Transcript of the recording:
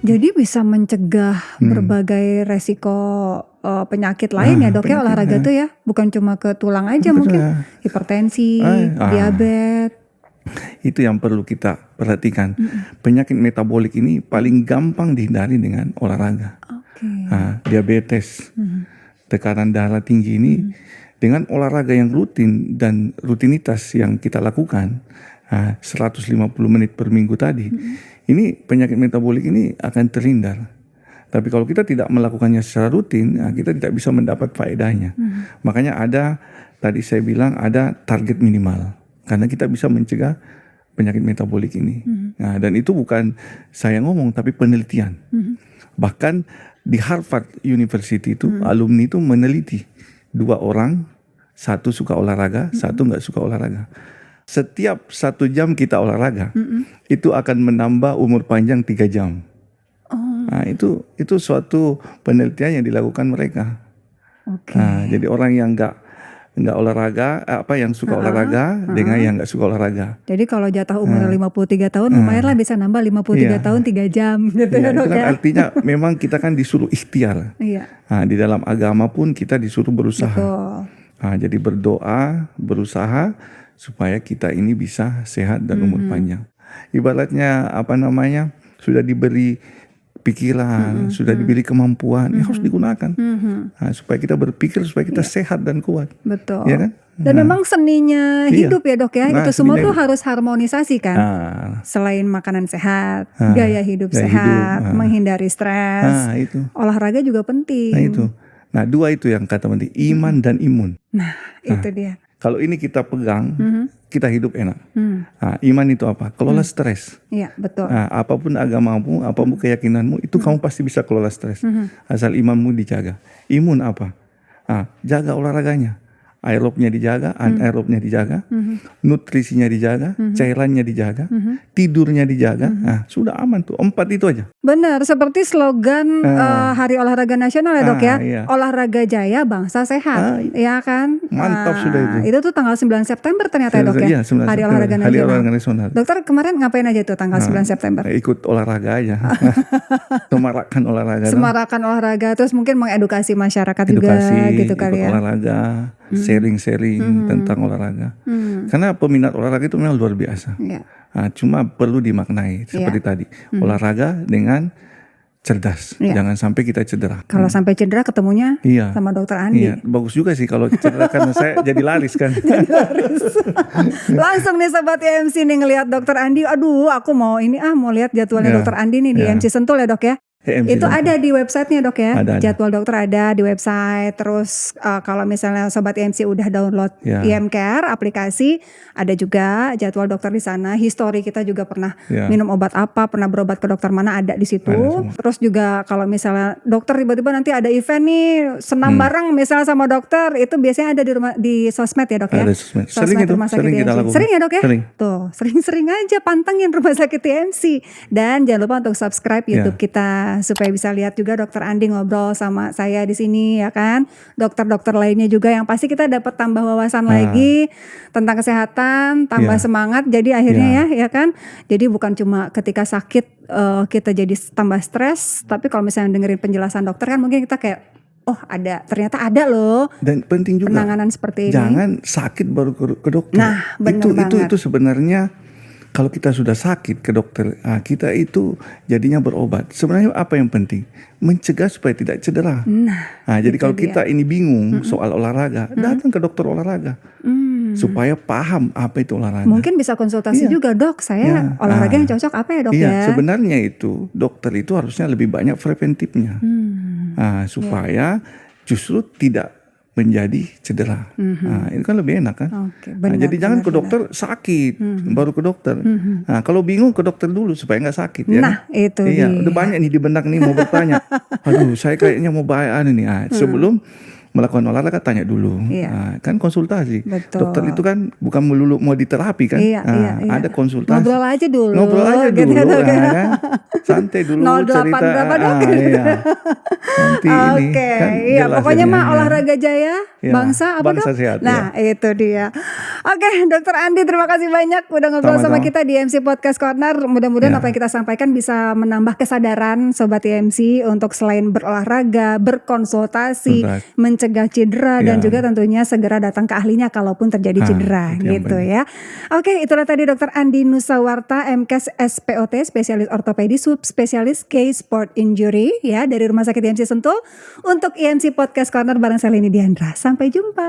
Jadi bisa mencegah berbagai resiko penyakit lain ya dok ya, olahraga tuh ya, bukan cuma ke tulang aja mungkin, hipertensi, diabetes. Itu yang perlu kita perhatikan. Penyakit metabolik ini paling gampang dihindari dengan olahraga. Diabetes, tekanan darah tinggi ini dengan olahraga yang rutin dan rutinitas yang kita lakukan 150 menit per minggu tadi, ini penyakit metabolik ini akan terhindar. Tapi kalau kita tidak melakukannya secara rutin, kita tidak bisa mendapat faedahnya. Makanya ada, tadi saya bilang ada target minimal. Karena kita bisa mencegah penyakit metabolik ini. Nah, dan itu bukan saya ngomong, tapi penelitian. Bahkan di Harvard University itu, alumni itu meneliti 2 orang, satu suka olahraga, satu nggak suka olahraga. Setiap 1 jam kita olahraga, itu akan menambah umur panjang 3 jam. Nah, itu suatu penelitian yang dilakukan mereka. Nah, jadi orang yang nggak olahraga, yang suka olahraga dengan yang nggak suka olahraga. Jadi kalau jatah umur 53 tahun, lumayan lah bisa nambah 53 tahun 3 jam gitu ya dok itu kan ya. artinya memang kita kan disuruh ikhtiar. Nah, di dalam agama pun kita disuruh berusaha. Nah, jadi berdoa, berusaha supaya kita ini bisa sehat dan umur panjang. Ibaratnya sudah diberi pikiran, sudah diberi kemampuan, ya harus digunakan. Nah, supaya kita berpikir, supaya kita sehat dan kuat. Betul. Ya kan? Dan memang seninya hidup ya dok ya, itu semua tuh harus harmonisasi kan. Selain makanan sehat, gaya hidup sehat, menghindari stres, olahraga juga penting. Nah itu. Nah 2 itu yang kata penting, iman dan imun. Nah itu dia. Kalau ini kita pegang, kita hidup enak. Nah, iman itu apa? Kelola stres. Iya, betul. Nah, apapun agamamu, apapun keyakinanmu, itu kamu pasti bisa kelola stres. Asal imanmu dijaga. Imun apa? Jaga olahraganya. Aerobnya dijaga, anaerobnya dijaga, nutrisinya dijaga, cairannya dijaga, tidurnya dijaga. Nah, sudah aman tuh. 4 itu aja. Benar, seperti slogan Hari Olahraga Nasional ya dok ya. Iya. Olahraga jaya, bangsa sehat. Ya kan? Mantap sudah itu. Itu tuh tanggal 9 September ternyata ya dok ya. Iya, Hari Olahraga Nasional. Hari Olahraga Nasional. Dokter kemarin ngapain aja tuh tanggal 9 September? Ikut olahraga aja. Semarakan olahraga. Semarakan olahraga, terus mungkin mengedukasi masyarakat juga gitu kali ya. Olahraga, sharing-sharing tentang olahraga. Karena peminat olahraga itu memang luar biasa. Nah, cuma perlu dimaknai seperti tadi. Olahraga dengan cerdas, jangan sampai kita cedera. Kalau sampai cedera ketemunya sama dokter Andi. Iya, bagus juga sih kalau cedera karena saya jadi laris kan. Langsung nih sobat IMC nih ngelihat dokter Andi, aduh aku mau lihat jadwalnya dokter Andi nih di IMC Sentul ya dok ya. Itu ada di websitenya dok ya, jadwal dokter ada di website. Terus kalau misalnya sobat IMC udah download IMCare aplikasi, ada juga jadwal dokter di sana. Histori kita juga pernah minum obat apa, pernah berobat ke dokter mana, ada di situ. Terus juga kalau misalnya dokter tiba-tiba nanti ada event nih senam bareng misalnya sama dokter, itu biasanya ada di sosmed ya dok ya. Sosmed. Sering itu, sering kita lakukan. Sering ya dok ya. Sering. Tuh sering-sering aja pantengin Rumah Sakit IMC. Dan jangan lupa untuk subscribe YouTube kita supaya bisa lihat juga dokter Andi ngobrol sama saya di sini ya kan. Dokter-dokter lainnya juga yang pasti kita dapat tambah wawasan lagi tentang kesehatan, tambah semangat. Jadi akhirnya ya kan. Jadi bukan cuma ketika sakit kita jadi tambah stres, tapi kalau misalnya dengerin penjelasan dokter kan mungkin kita kayak ternyata ada loh. Dan penting juga penanganan seperti ini. Jangan sakit baru ke dokter. Nah, benar banget. Itu sebenarnya kalau kita sudah sakit ke dokter, kita itu jadinya berobat. Sebenarnya apa yang penting? Mencegah supaya tidak cedera. Nah, jadi kalau kita ini bingung soal olahraga, datang ke dokter olahraga. Supaya paham apa itu olahraga. Mungkin bisa konsultasi juga, dok. Saya olahraga yang cocok apa ya dok ya? Sebenarnya itu dokter itu harusnya lebih banyak preventifnya. Supaya justru tidak menjadi cedera. Nah, itu kan lebih enak kan. Jadi jangan ke dokter sakit baru ke dokter. Nah, kalau bingung ke dokter dulu supaya nggak sakit. Itu udah banyak nih di benak nih mau bertanya. Aduh, saya kayaknya mau bahaya nih. Sebelum melakukan olahraga tanya dulu. Kan konsultasi. Betul. Dokter itu kan bukan melulu mau diterapi kan. Ada konsultasi. Ngobrol aja dulu. Gitu, kan? Santai dulu 08 cerita. Berapa dok? Nanti ini kan pokoknya mah olahraga jaya, bangsa apa bangsa dok? Sehat, nah itu dia. Oke, Dokter Andi terima kasih banyak udah ngobrol sama kita di IMC Podcast Corner. Mudah-mudahan apa yang kita sampaikan bisa menambah kesadaran Sobat IMC untuk selain berolahraga, berkonsultasi, mencegah cedera dan juga tentunya segera datang ke ahlinya kalaupun terjadi cedera gitu ya. Oke, itulah tadi Dokter Andi Nusawarta, MKes SPOT, spesialis ortopedi, subspesialis case sport injury ya dari Rumah Sakit IMC Sentul untuk IMC Podcast Corner bareng saya Leni Diandra. Sampai jumpa.